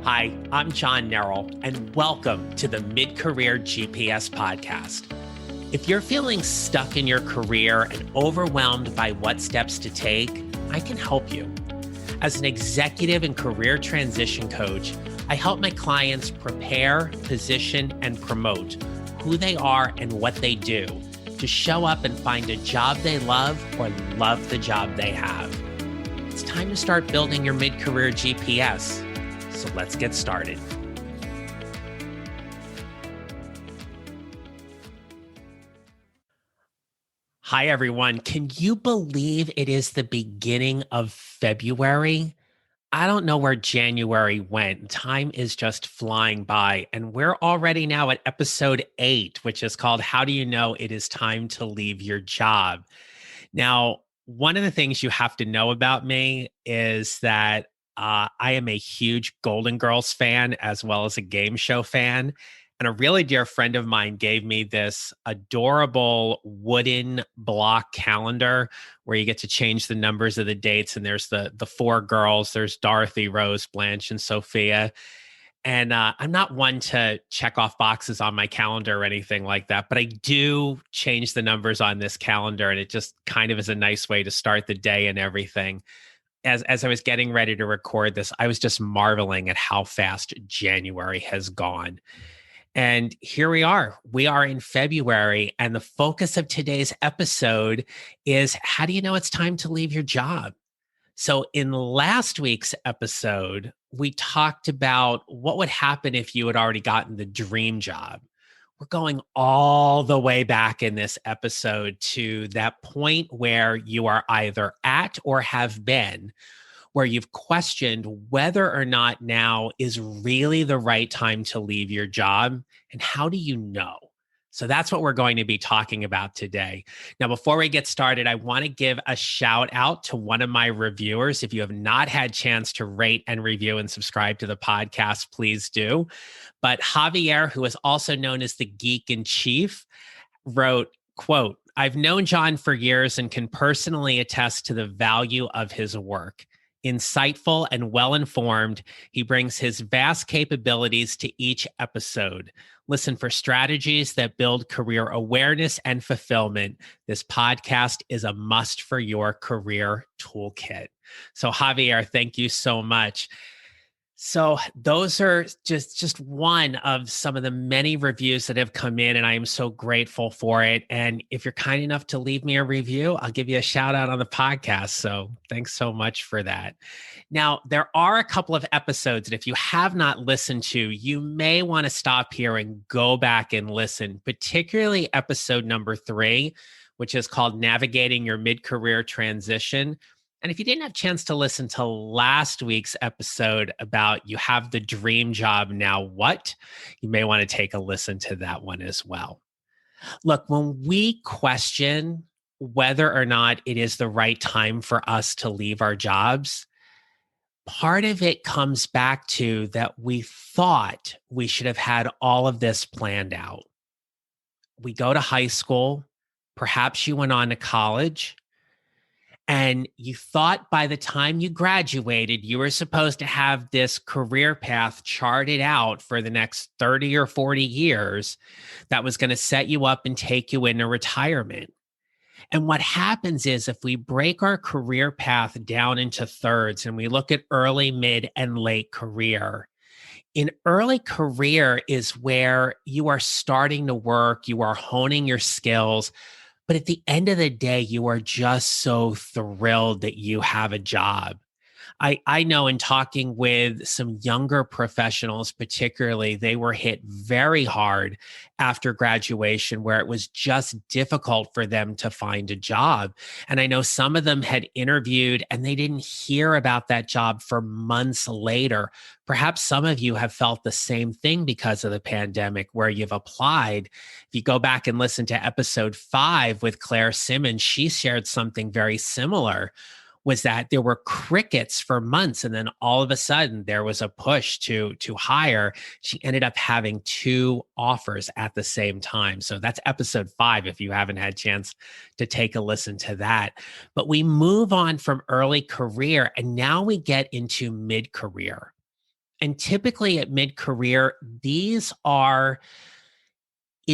Hi, I'm John Nerrell, and welcome to the Mid-Career GPS podcast. If you're feeling stuck in your career and overwhelmed by what steps to take, I can help you. As an executive and career transition coach, I help my clients prepare, position, and promote who they are and what they do to show up and find a job they love or love the job they have. It's time to start building your mid-career GPS. So let's get started. Hi, everyone. Can you believe it is the beginning of February? I don't know where January went. Time is just flying by. And we're already now at episode 8, which is called How Do You Know It Is Time to Leave Your Job? Now, one of the things you have to know about me is that I am a huge Golden Girls fan as well as a game show fan. And a really dear friend of mine gave me this adorable wooden block calendar where you get to change the numbers of the dates. And there's the four girls. There's Dorothy, Rose, Blanche, and Sophia. And I'm not one to check off boxes on my calendar or anything like that, but I do change the numbers on this calendar. And it just kind of is a nice way to start the day and everything. As I was getting ready to record this, I was just marveling at how fast January has gone. And here we are. We are in February, and the focus of today's episode is how do you know it's time to leave your job? So, in last week's episode, we talked about what would happen if you had already gotten the dream job. We're going all the way back in this episode to that point where you are either at or have been, where you've questioned whether or not now is really the right time to leave your job. And how do you know? So that's what we're going to be talking about today. Now, before we get started, I want to give a shout out to one of my reviewers. If you have not had a chance to rate and review and subscribe to the podcast, please do. But Javier, who is also known as the Geek in Chief, wrote, quote, "I've known John for years and can personally attest to the value of his work. Insightful and well-informed, he brings his vast capabilities to each episode. Listen for strategies that build career awareness and fulfillment. This podcast is a must for your career toolkit." So Javier, thank you so much. So those are just one of some of the many reviews that have come in, and I am so grateful for it. And if you're kind enough to leave me a review, I'll give you a shout out on the podcast. So thanks so much for that. Now, there are a couple of episodes that if you have not listened to, you may want to stop here and go back and listen, particularly episode number 3, which is called Navigating Your Mid-Career Transition. And if you didn't have a chance to listen to last week's episode about you have the dream job, now what? You may want to take a listen to that one as well. Look, when we question whether or not it is the right time for us to leave our jobs, part of it comes back to that we thought we should have had all of this planned out. We go to high school, perhaps you went on to college, and you thought by the time you graduated, you were supposed to have this career path charted out for the next 30 or 40 years that was going to set you up and take you into retirement. And what happens is if we break our career path down into thirds and we look at early, mid, and late career, in early career is where you are starting to work, you are honing your skills. But at the end of the day, you are just so thrilled that you have a job. I know in talking with some younger professionals, particularly, they were hit very hard after graduation where it was just difficult for them to find a job. And I know some of them had interviewed and they didn't hear about that job for months later. Perhaps some of you have felt the same thing because of the pandemic where you've applied. If you go back and listen to episode 5 with Claire Simmons, she shared something very similar, was that there were crickets for months. And then all of a sudden there was a push to hire. She ended up having 2 offers at the same time. So that's episode 5, if you haven't had a chance to take a listen to that. But we move on from early career and now we get into mid-career. And typically at mid-career, it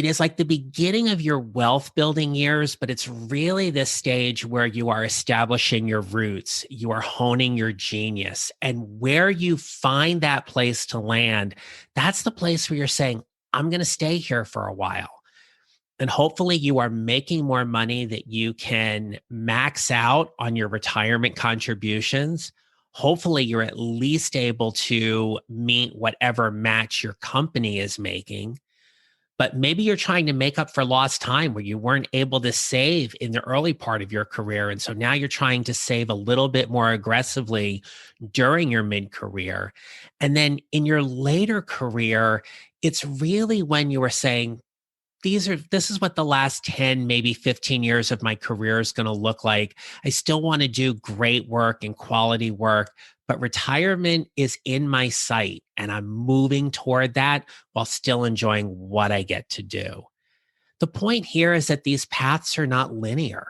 is like the beginning of your wealth building years, but it's really this stage where you are establishing your roots, you are honing your genius. And where you find that place to land, that's the place where you're saying, I'm going to stay here for a while. And hopefully you are making more money that you can max out on your retirement contributions. Hopefully you're at least able to meet whatever match your company is making. But maybe you're trying to make up for lost time where you weren't able to save in the early part of your career. And so now you're trying to save a little bit more aggressively during your mid-career. And then in your later career, it's really when you are saying, this is what the last 10, maybe 15 years of my career is going to look like. I still want to do great work and quality work, but retirement is in my sight and I'm moving toward that while still enjoying what I get to do. The point here is that these paths are not linear.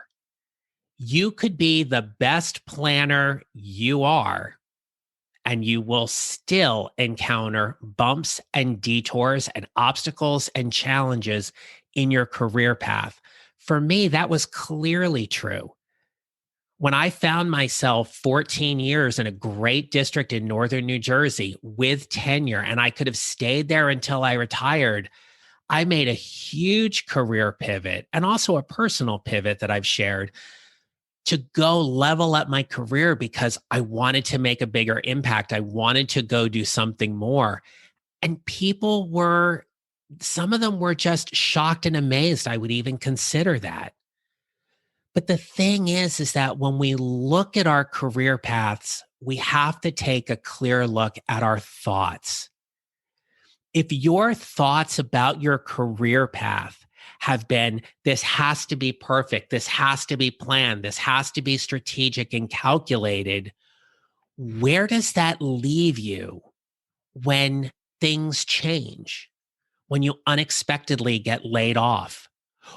You could be the best planner you are, and you will still encounter bumps and detours and obstacles and challenges in your career path. For me, that was clearly true. When I found myself 14 years in a great district in northern New Jersey with tenure, and I could have stayed there until I retired, I made a huge career pivot and also a personal pivot that I've shared to go level up my career because I wanted to make a bigger impact. I wanted to go do something more. And some of them were just shocked and amazed I would even consider that. But the thing is that when we look at our career paths, we have to take a clear look at our thoughts. If your thoughts about your career path have been, this has to be perfect, this has to be planned, this has to be strategic and calculated, where does that leave you when things change? When you unexpectedly get laid off,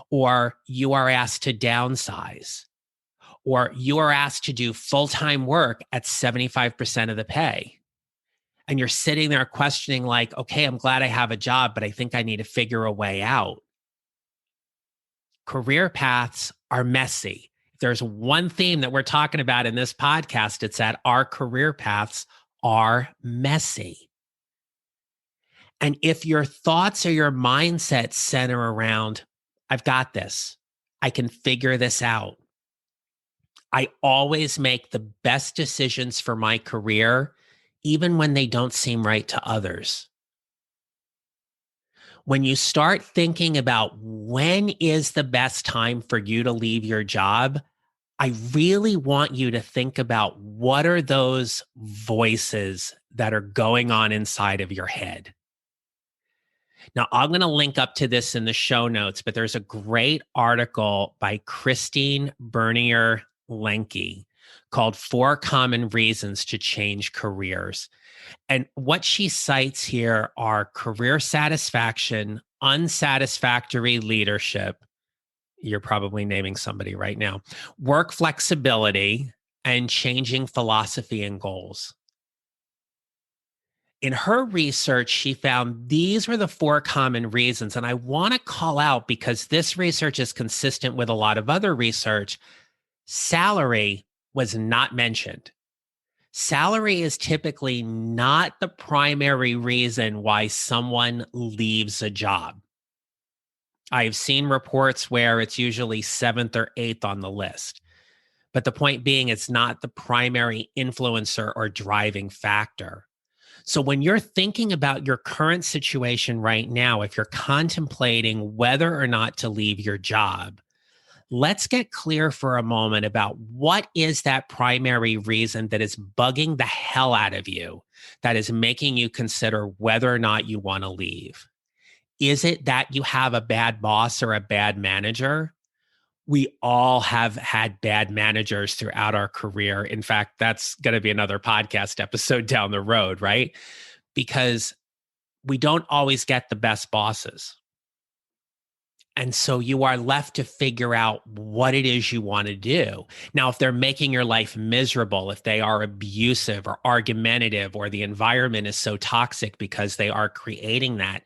or you are asked to downsize, or you are asked to do full-time work at 75% of the pay. And you're sitting there questioning, like, okay, I'm glad I have a job, but I think I need to figure a way out. Career paths are messy. If there's one theme that we're talking about in this podcast, it's that our career paths are messy. And if your thoughts or your mindset center around, I've got this, I can figure this out, I always make the best decisions for my career, even when they don't seem right to others. When you start thinking about when is the best time for you to leave your job, I really want you to think about what are those voices that are going on inside of your head. Now, I'm going to link up to this in the show notes, but there's a great article by Christine Bernier Lienke called 4 Common Reasons to Change Careers. And what she cites here are career satisfaction, unsatisfactory leadership. You're probably naming somebody right now. Work flexibility and changing philosophy and goals. In her research, she found these were the 4 common reasons. And I want to call out, because this research is consistent with a lot of other research, salary was not mentioned. Salary is typically not the primary reason why someone leaves a job. I've seen reports where it's usually 7th or 8th on the list. But the point being, it's not the primary influencer or driving factor. So when you're thinking about your current situation right now, if you're contemplating whether or not to leave your job, let's get clear for a moment about what is that primary reason that is bugging the hell out of you, that is making you consider whether or not you want to leave. Is it that you have a bad boss or a bad manager? We all have had bad managers throughout our career. In fact, that's going to be another podcast episode down the road, right? Because we don't always get the best bosses. And so you are left to figure out what it is you want to do. Now, if they're making your life miserable, if they are abusive or argumentative, or the environment is so toxic because they are creating that,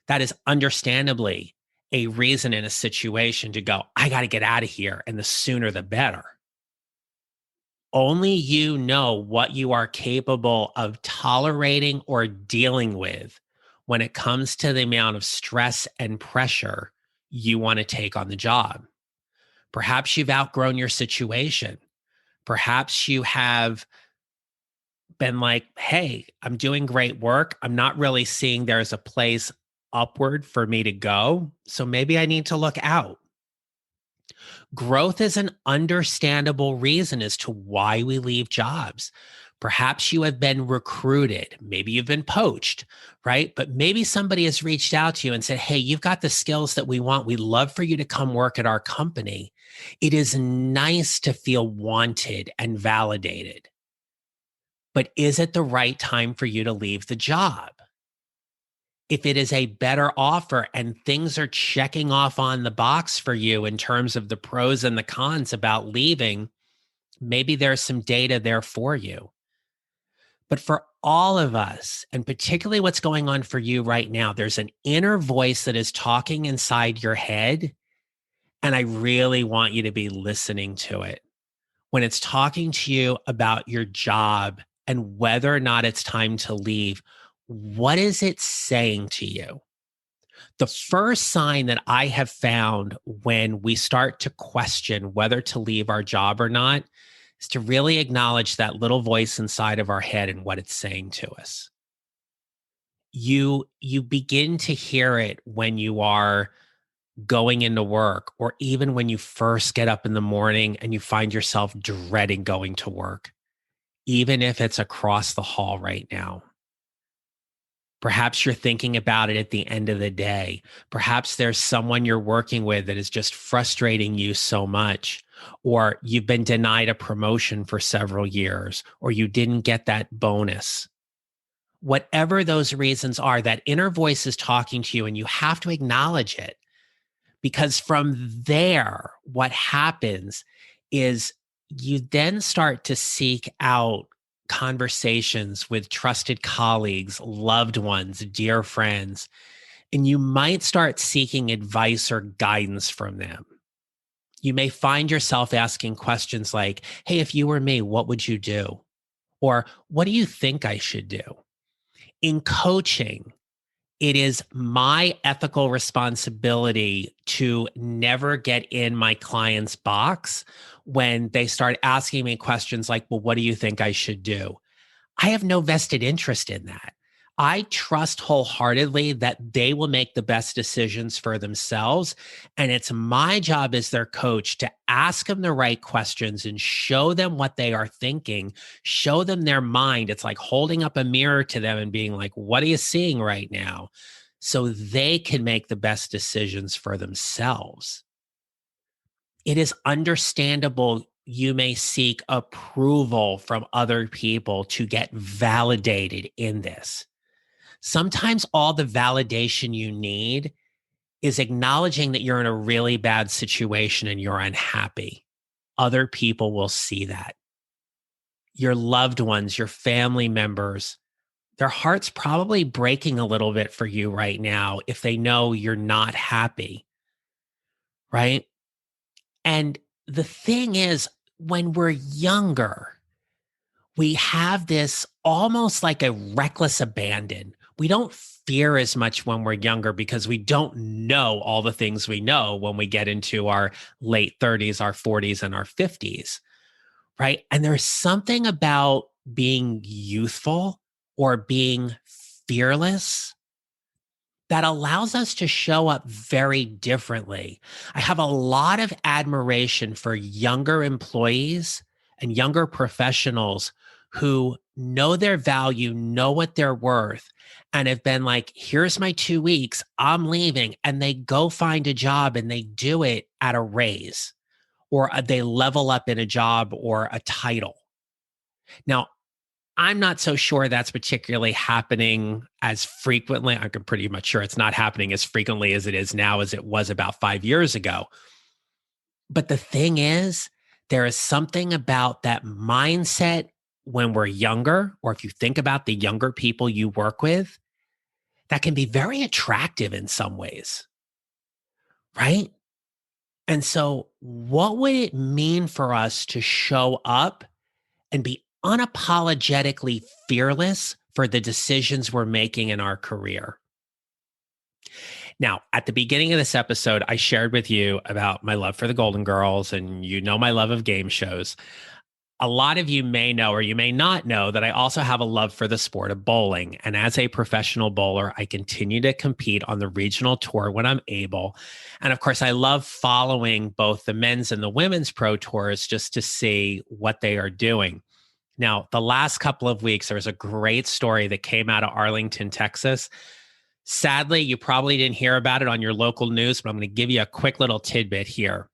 that is understandably a reason in a situation to go, I got to get out of here. And the sooner the better. Only you know what you are capable of tolerating or dealing with when it comes to the amount of stress and pressure you want to take on the job. Perhaps you've outgrown your situation. Perhaps you have been like, hey, I'm doing great work. I'm not really seeing there's a place upward for me to go. So maybe I need to look out. Growth is an understandable reason as to why we leave jobs. Perhaps you have been recruited. Maybe you've been poached, right? But maybe somebody has reached out to you and said, hey, you've got the skills that we want. We'd love for you to come work at our company. It is nice to feel wanted and validated. But is it the right time for you to leave the job? If it is a better offer and things are checking off on the box for you in terms of the pros and the cons about leaving, maybe there's some data there for you. But for all of us, and particularly what's going on for you right now, there's an inner voice that is talking inside your head. And I really want you to be listening to it. When it's talking to you about your job and whether or not it's time to leave, what is it saying to you? The first sign that I have found when we start to question whether to leave our job or not is to really acknowledge that little voice inside of our head and what it's saying to us. You begin to hear it when you are going into work, or even when you first get up in the morning and you find yourself dreading going to work, even if it's across the hall right now. Perhaps you're thinking about it at the end of the day. Perhaps there's someone you're working with that is just frustrating you so much, or you've been denied a promotion for several years, or you didn't get that bonus. Whatever those reasons are, that inner voice is talking to you and you have to acknowledge it. Because from there, what happens is you then start to seek out conversations with trusted colleagues, loved ones, dear friends, and you might start seeking advice or guidance from them. You may find yourself asking questions like, hey, if you were me, what would you do? Or what do you think I should do? In coaching, it is my ethical responsibility to never get in my client's box when they start asking me questions like, well, what do you think I should do? I have no vested interest in that. I trust wholeheartedly that they will make the best decisions for themselves. And it's my job as their coach to ask them the right questions and show them what they are thinking, show them their mind. It's like holding up a mirror to them and being like, what are you seeing right now? So they can make the best decisions for themselves. It is understandable you may seek approval from other people to get validated in this. Sometimes all the validation you need is acknowledging that you're in a really bad situation and you're unhappy. Other people will see that. Your loved ones, your family members, their heart's probably breaking a little bit for you right now if they know you're not happy, right? And the thing is, when we're younger, we have this almost like a reckless abandon. We don't fear as much when we're younger because we don't know all the things we know when we get into our late 30s, our 40s, and our 50s, right? And there's something about being youthful or being fearless that allows us to show up very differently. I have a lot of admiration for younger employees and younger professionals who know their value, know what they're worth, and have been like, here's my 2 weeks, I'm leaving. And they go find a job and they do it at a raise, or they level up in a job or a title. Now, I'm not so sure that's particularly happening as frequently. I'm pretty much sure it's not happening as frequently as it is now as it was about 5 years ago. But the thing is, there is something about that mindset when we're younger, or if you think about the younger people you work with, that can be very attractive in some ways, right? And so, what would it mean for us to show up and be unapologetically fearless for the decisions we're making in our career? Now, at the beginning of this episode, I shared with you about my love for the Golden Girls, and you know my love of game shows. A lot of you may know, or you may not know, that I also have a love for the sport of bowling. And as a professional bowler, I continue to compete on the regional tour when I'm able. And of course, I love following both the men's and the women's pro tours just to see what they are doing. Now, the last couple of weeks, there was a great story that came out of Arlington, Texas. Sadly, you probably didn't hear about it on your local news, but I'm going to give you a quick little tidbit here.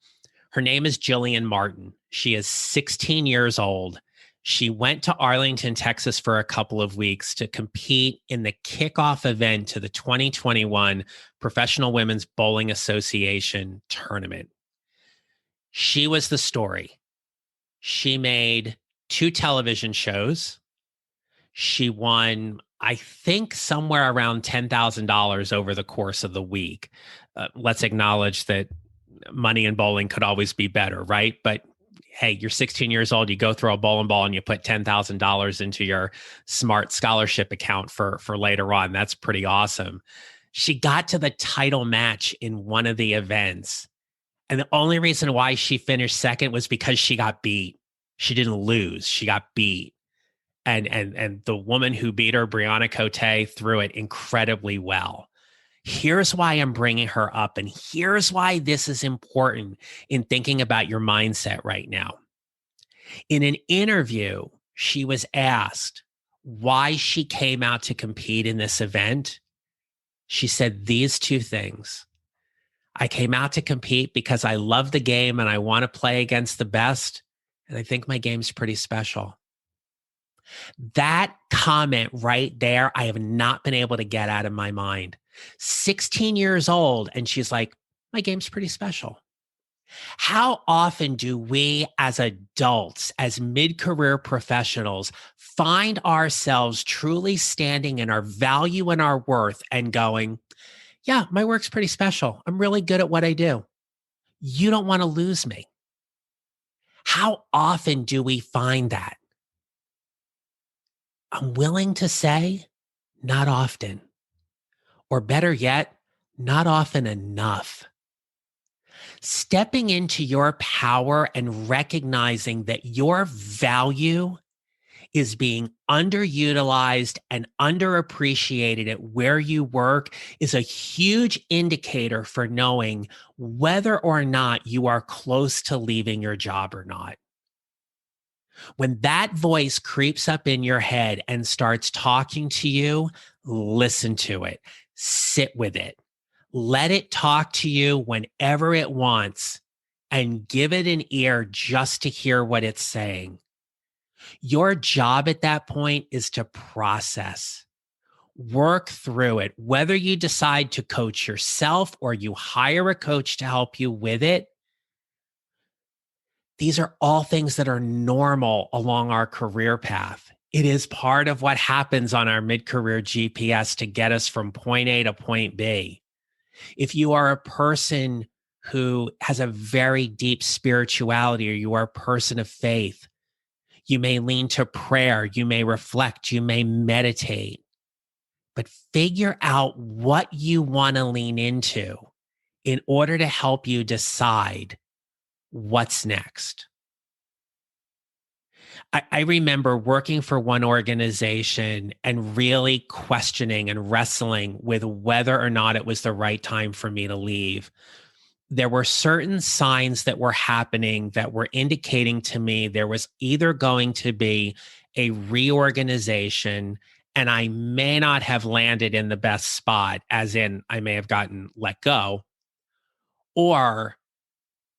Her name is Jillian Martin. She is 16 years old. She went to Arlington, Texas for a couple of weeks to compete in the kickoff event to the 2021 Professional Women's Bowling Association tournament. She was the story. She made 2 television shows. She won, I think, somewhere around $10,000 over the course of the week. Let's acknowledge that money in bowling could always be better, right? But hey, you're 16 years old, you go throw a bowling ball and you put $10,000 into your smart scholarship account for later on. That's pretty awesome. She got to the title match in one of the events. And the only reason why she finished second was because she got beat. She didn't lose, she got beat. And the woman who beat her, Brianna Cote, threw it incredibly well. Here's why I'm bringing her up, and here's why this is important in thinking about your mindset right now. In an interview, she was asked why she came out to compete in this event. She said these 2 things. I came out to compete because I love the game and I want to play against the best. And I think my game's pretty special. That comment right there, I have not been able to get out of my mind. 16 years old, and she's like, my game's pretty special. How often do we as adults, as mid-career professionals, find ourselves truly standing in our value and our worth and going, yeah, my work's pretty special. I'm really good at what I do. You don't want to lose me. How often do we find that? I'm willing to say, not often. Or better yet, not often enough. Stepping into your power and recognizing that your value is being underutilized and underappreciated at where you work is a huge indicator for knowing whether or not you are close to leaving your job or not. When that voice creeps up in your head and starts talking to you, listen to it, sit with it, let it talk to you whenever it wants, and give it an ear just to hear what it's saying. Your job at that point is to process, work through it, whether you decide to coach yourself or you hire a coach to help you with it. These are all things that are normal along our career path. It is part of what happens on our mid-career GPS to get us from point A to point B. If you are a person who has a very deep spirituality or you are a person of faith, you may lean to prayer, you may reflect, you may meditate, but figure out what you want to lean into in order to help you decide what's next. I remember working for one organization and really questioning and wrestling with whether or not it was the right time for me to leave. There were certain signs that were happening that were indicating to me there was either going to be a reorganization and I may not have landed in the best spot, as in I may have gotten let go, or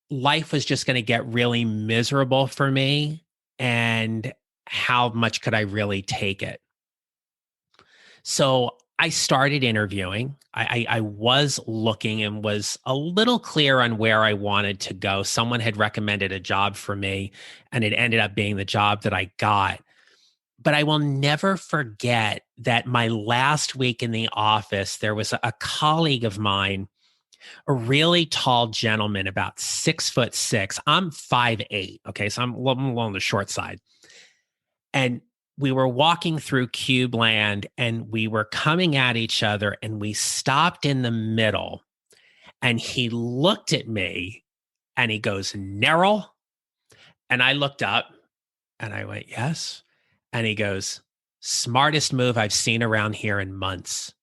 life was just going to get really miserable for me. And how much could I really take it? So I started interviewing. I was looking and was a little clear on where I wanted to go. Someone had recommended a job for me, and it ended up being the job that I got. But I will never forget that my last week in the office, there was a colleague of mine, a really tall gentleman, about 6'6". I'm 5'8". Okay. So I'm a little on the short side. And we were walking through Cube Land and we were coming at each other and we stopped in the middle. And he looked at me and he goes, Nerl. And I looked up and I went, yes. And he goes, smartest move I've seen around here in months.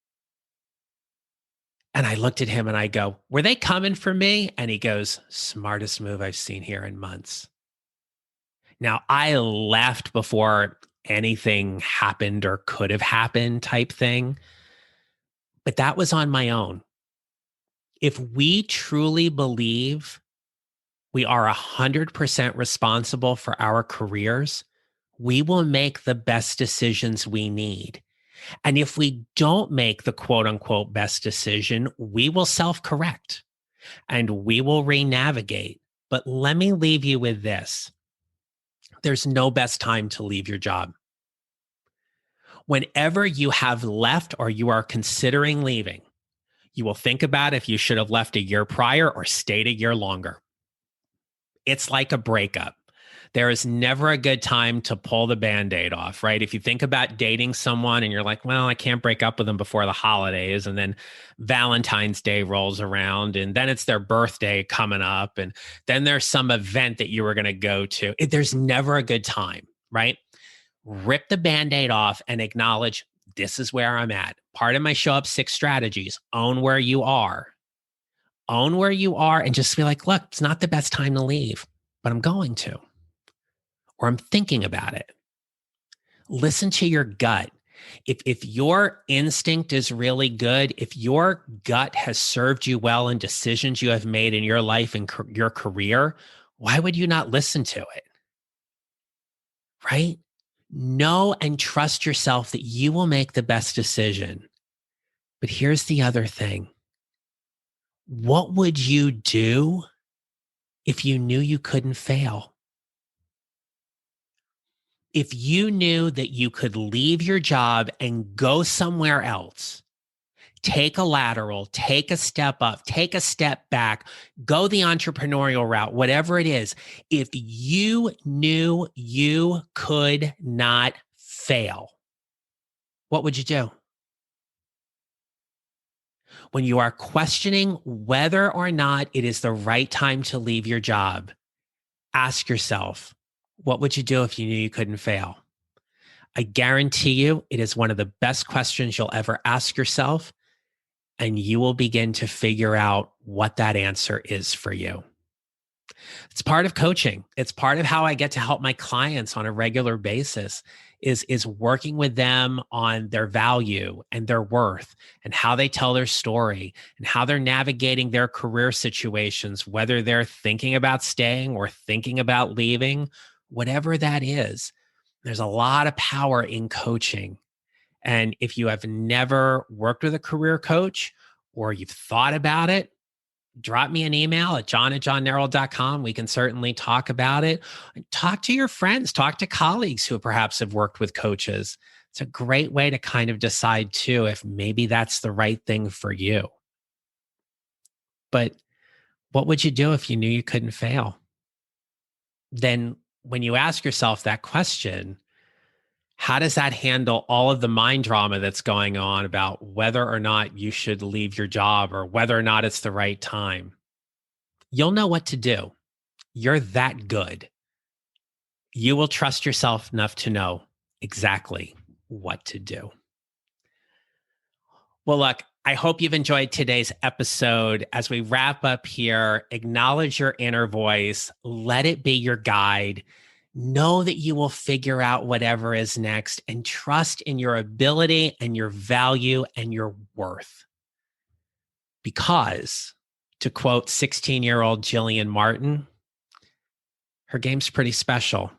And I looked at him and I go, were they coming for me? And he goes, smartest move I've seen here in months. Now, I left before anything happened or could have happened type thing, but that was on my own. If we truly believe we are 100% responsible for our careers, we will make the best decisions we need. And if we don't make the quote unquote best decision, we will self correct and we will re-navigate. But let me leave you with this. There's no best time to leave your job. Whenever you have left or you are considering leaving, you will think about if you should have left a year prior or stayed a year longer. It's like a breakup. There is never a good time to pull the Band-Aid off, right? If you think about dating someone and you're like, well, I can't break up with them before the holidays, and then Valentine's Day rolls around, and then it's their birthday coming up, and then there's some event that you were going to go to. There's never a good time, right? Rip the Band-Aid off and acknowledge this is where I'm at. Part of my show up 6 strategies, own where you are. Own where you are and just be like, look, it's not the best time to leave, but I'm going to. Or I'm thinking about it. Listen to your gut. If your instinct is really good, if your gut has served you well in decisions you have made in your life and your career, why would you not listen to it? Right? Know and trust yourself that you will make the best decision. But here's the other thing. What would you do if you knew you couldn't fail? If you knew that you could leave your job and go somewhere else, take a lateral, take a step up, take a step back, go the entrepreneurial route, whatever it is, if you knew you could not fail, what would you do? When you are questioning whether or not it is the right time to leave your job, ask yourself, what would you do if you knew you couldn't fail? I guarantee you it is one of the best questions you'll ever ask yourself, and you will begin to figure out what that answer is for you. It's part of coaching. It's part of how I get to help my clients on a regular basis is working with them on their value and their worth and how they tell their story and how they're navigating their career situations, whether they're thinking about staying or thinking about leaving, whatever that is. There's a lot of power in coaching. And if you have never worked with a career coach or you've thought about it, drop me an email at john@johnnerrell.com. We can certainly talk about it. Talk to your friends, talk to colleagues who perhaps have worked with coaches. It's a great way to kind of decide too if maybe that's the right thing for you. But what would you do if you knew you couldn't fail? Then when you ask yourself that question, how does that handle all of the mind drama that's going on about whether or not you should leave your job or whether or not it's the right time? You'll know what to do. You're that good. You will trust yourself enough to know exactly what to do. Well, look, I hope you've enjoyed today's episode. As we wrap up here, acknowledge your inner voice, let it be your guide. Know that you will figure out whatever is next and trust in your ability and your value and your worth. Because, to quote 16-year-old Jillian Martin, her game's pretty special.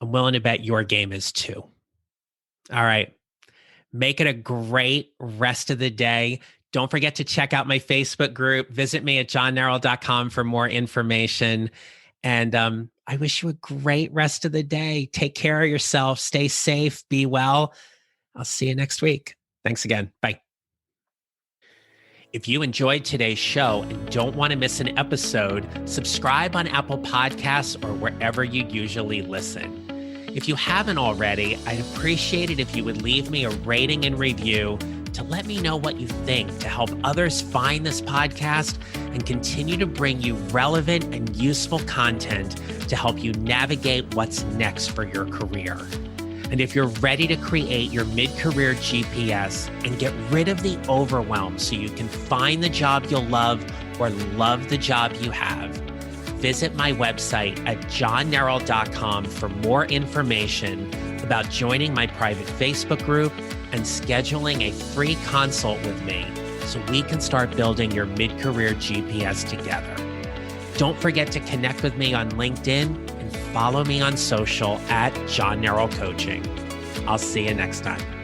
I'm willing to bet your game is too. All right. Make it a great rest of the day. Don't forget to check out my Facebook group. Visit me at johnnarrell.com for more information. And I wish you a great rest of the day. Take care of yourself. Stay safe. Be well. I'll see you next week. Thanks again. Bye. If you enjoyed today's show and don't want to miss an episode, subscribe on Apple Podcasts or wherever you usually listen. If you haven't already, I'd appreciate it if you would leave me a rating and review to let me know what you think, to help others find this podcast and continue to bring you relevant and useful content to help you navigate what's next for your career. And if you're ready to create your mid-career GPS and get rid of the overwhelm so you can find the job you'll love or love the job you have, visit my website at johnnarrell.com for more information about joining my private Facebook group and scheduling a free consult with me so we can start building your mid-career GPS together. Don't forget to connect with me on LinkedIn and follow me on social at John Narrell Coaching. I'll see you next time.